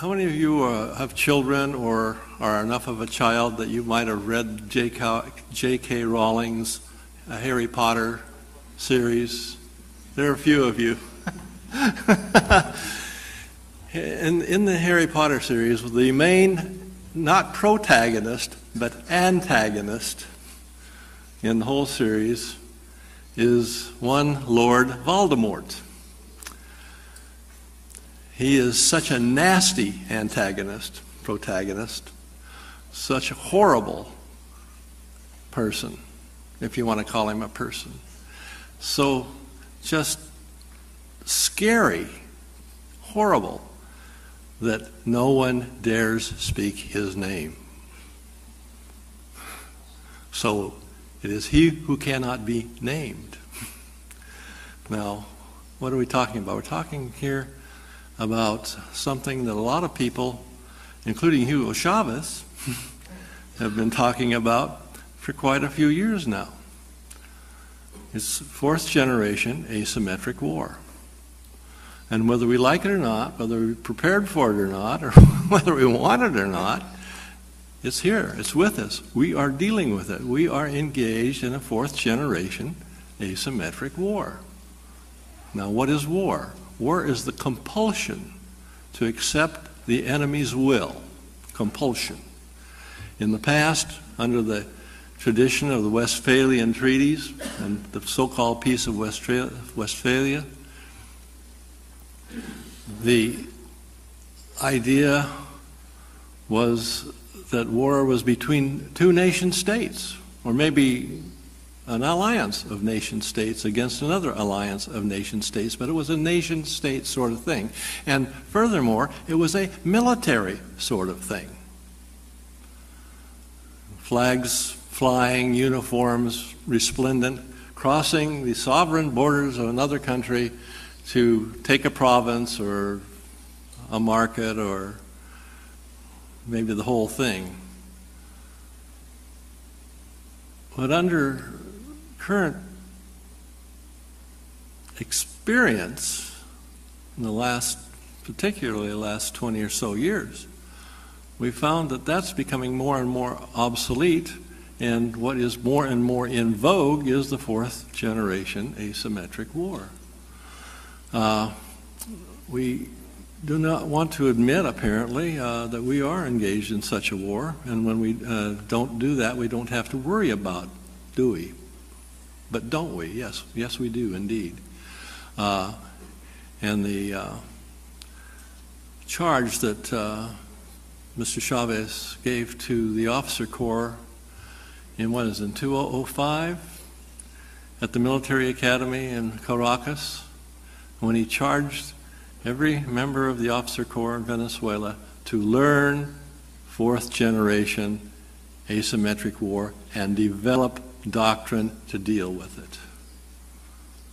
How many of you have children or are enough of a child that you might have read J.K. Rowling's Harry Potter series? There are a few of you. In the Harry Potter series, the main, not protagonist, but antagonist in the whole series is one Lord Voldemort. He is such a nasty protagonist, such a horrible person, if you want to call him a person. So just scary, horrible, that no one dares speak his name. So it is he who cannot be named. Now, what are we talking about? We're talking here about something that a lot of people, including Hugo Chavez, have been talking about for quite a few years now. It's fourth generation asymmetric war. And whether we like it or not, whether we're prepared for it or not, or whether we want it or not, it's here, it's with us. We are dealing with it. We are engaged in a fourth generation asymmetric war. Now, what is war? War is the compulsion to accept the enemy's will. Compulsion. In the past, under the tradition of the Westphalian treaties and the so-called Peace of Westphalia, the idea was that war was between two nation states, or maybe an alliance of nation states against another alliance of nation states, but it was a nation state sort of thing. And furthermore, it was a military sort of thing. Flags flying, uniforms resplendent, crossing the sovereign borders of another country to take a province or a market or maybe the whole thing. But under current experience in the last, particularly the last 20 or so years, we found that that's becoming more and more obsolete, and what is more and more in vogue is the fourth generation asymmetric war. We do not want to admit, apparently, that we are engaged in such a war, and when we don't do that, we don't have to worry about, do we? But don't we? Yes, yes we do indeed. And the charge that Mr. Chavez gave to the officer corps in 2005 at the military academy in Caracas, when he charged every member of the officer corps in Venezuela to learn fourth generation asymmetric war and develop doctrine to deal with it.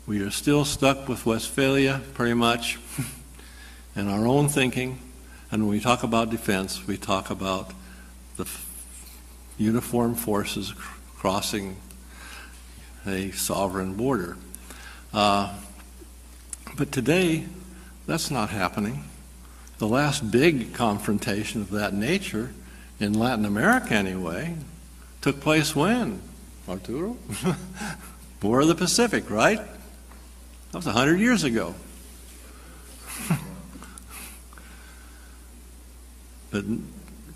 We are still stuck with Westphalia, pretty much, and our own thinking. And when we talk about defense, we talk about the uniformed forces crossing a sovereign border. But today, that's not happening. The last big confrontation of that nature, in Latin America anyway, took place when? Arturo? War of the Pacific, right? That was 100 years ago. But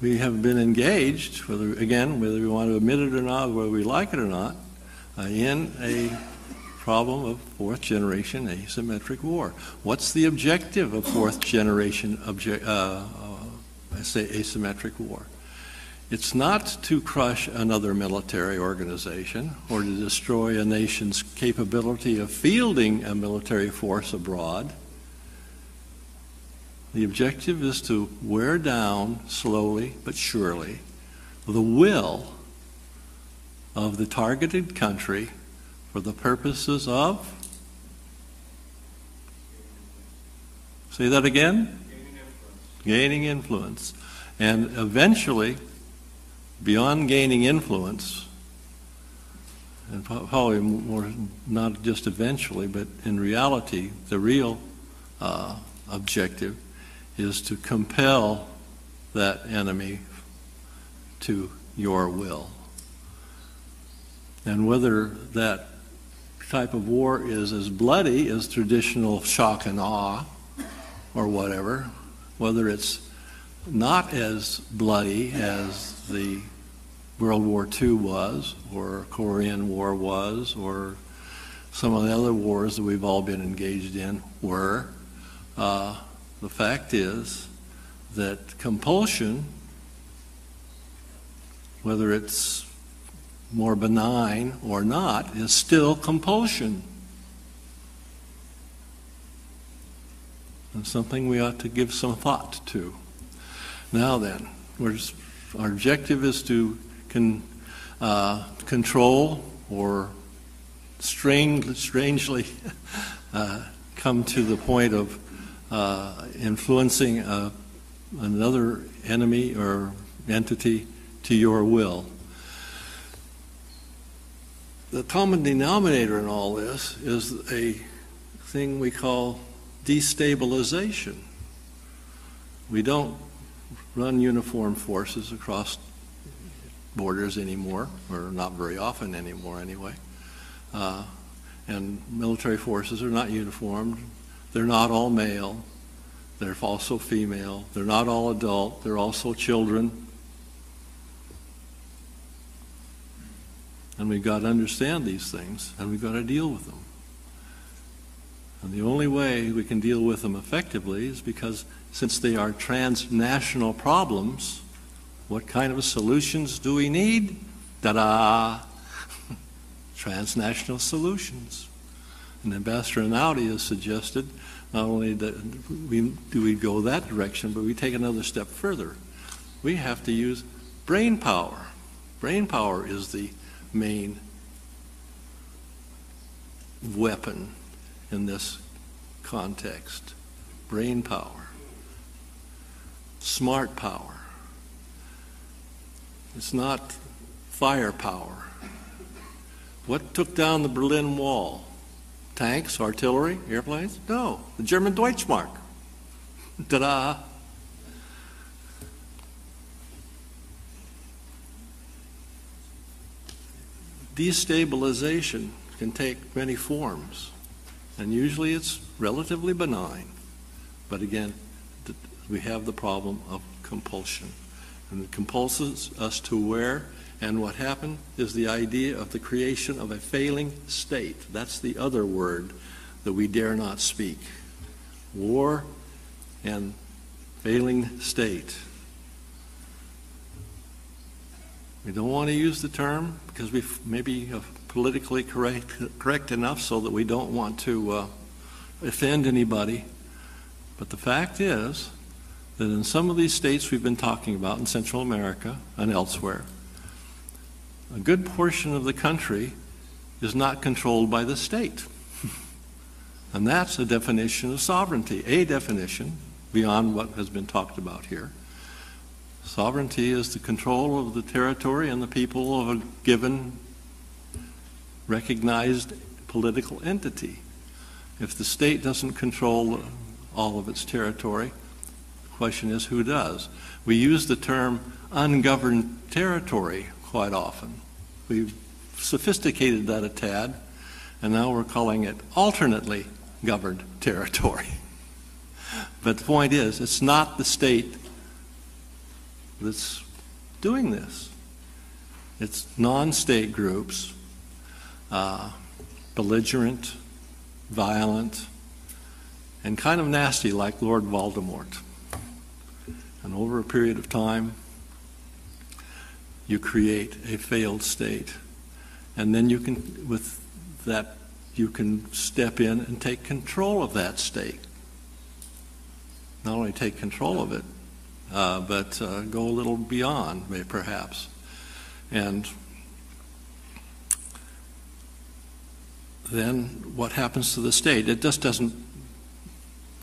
we have been engaged, whether we want to admit it or not, whether we like it or not, in a problem of fourth generation asymmetric war. What's the objective of fourth generation asymmetric war? It's not to crush another military organization or to destroy a nation's capability of fielding a military force abroad. The objective is to wear down, slowly but surely, the will of the targeted country for the purposes of, say that again? Gaining influence. And eventually, beyond gaining influence, and probably more, not just eventually, but in reality, the real objective is to compel that enemy to your will. And whether that type of war is as bloody as traditional shock and awe or whatever, whether it's not as bloody as the World War II was, or Korean War was, or some of the other wars that we've all been engaged in were, the fact is that compulsion, whether it's more benign or not, is still compulsion. And something we ought to give some thought to. Now then, our objective is to control or strangely come to the point of influencing another enemy or entity to your will. The common denominator in all this is a thing we call destabilization. We don't run uniformed forces across borders anymore, or not very often anymore anyway. And military forces are not uniformed. They're not all male. They're also female. They're not all adult. They're also children. And we've got to understand these things, and we've got to deal with them. And the only way we can deal with them effectively is because, since they are transnational problems, what kind of solutions do we need? Ta-da! Transnational solutions. And Ambassador Naudi has suggested not only that we go that direction, but we take another step further. We have to use brain power. Brain power is the main weapon in this context. Brain power. Smart power. It's not firepower. What took down the Berlin Wall? Tanks, artillery, airplanes? No, the German Deutschmark. Ta-da! Destabilization can take many forms, and usually it's relatively benign. But again, we have the problem of compulsion. And it compulses us to where, and what happened is the idea of the creation of a failing state. That's the other word that we dare not speak. War and failing state. We don't want to use the term because we may be politically correct enough so that we don't want to offend anybody. But the fact is that in some of these states we've been talking about in Central America and elsewhere, a good portion of the country is not controlled by the state. And that's a definition of sovereignty, a definition beyond what has been talked about here. Sovereignty is the control of the territory and the people of a given recognized political entity. If the state doesn't control all of its territory, the question is who does? We use the term ungoverned territory quite often. We've sophisticated that a tad, and now we're calling it alternately governed territory. But the point is, it's not the state that's doing this. It's non-state groups, belligerent, violent, and kind of nasty like Lord Voldemort. And over a period of time, you create a failed state. And then you can, with that, you can step in and take control of that state. Not only take control of it, but go a little beyond, perhaps. And then what happens to the state? It just doesn't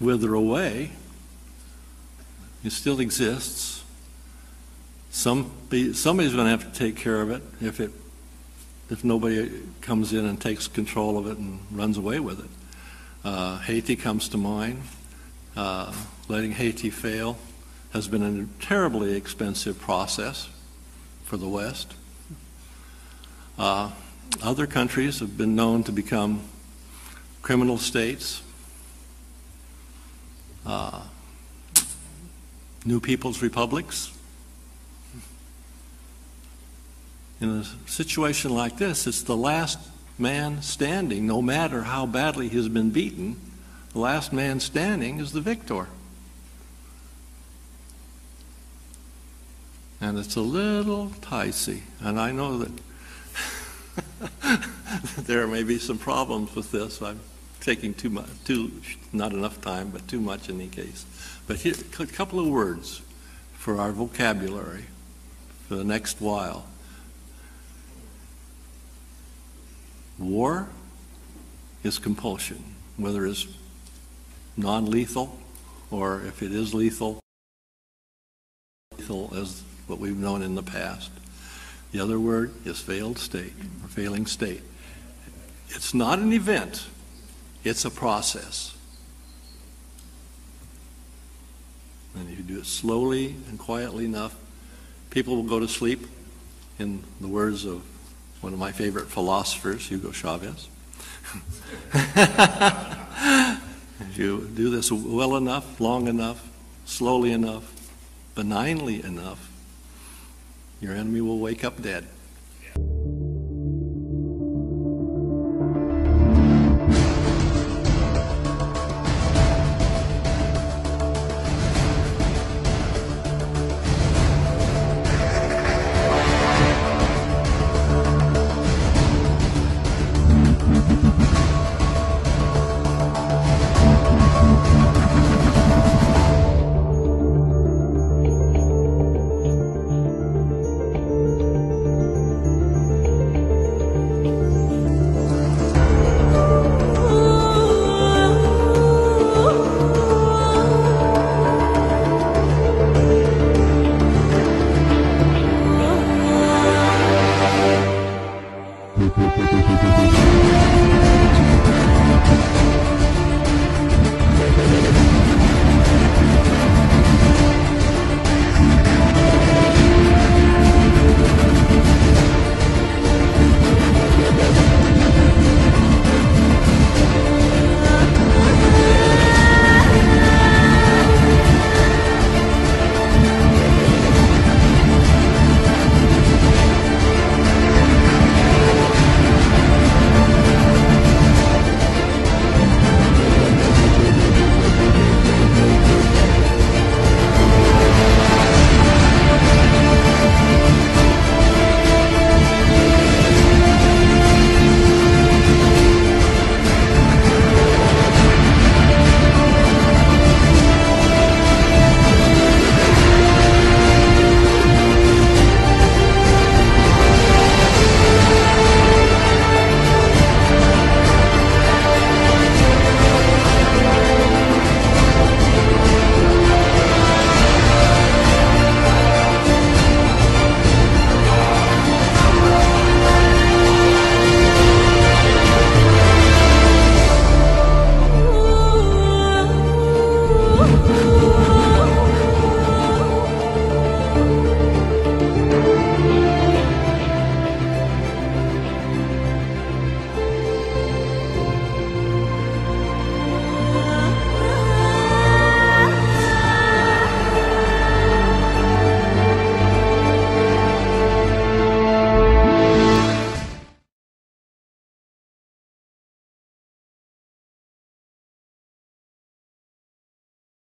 wither away. It still exists. Somebody's going to have to take care of it if nobody comes in and takes control of it and runs away with it. Haiti comes to mind. letting Haiti fail has been a terribly expensive process for the West. Other countries have been known to become criminal states. New People's Republics. In a situation like this, it's the last man standing, no matter how badly he's been beaten, the last man standing is the victor. And it's a little dicey, and I know that there may be some problems with this. I'm taking too much, not enough time, but too much in any case. But here, a couple of words for our vocabulary for the next while. War is compulsion, whether it's non-lethal or if it is lethal as what we've known in the past. The other word is failed state or failing state. It's not an event, it's a process. And if you do it slowly and quietly enough, people will go to sleep, in the words of one of my favorite philosophers, Hugo Chavez. If you do this well enough, long enough, slowly enough, benignly enough, your enemy will wake up dead.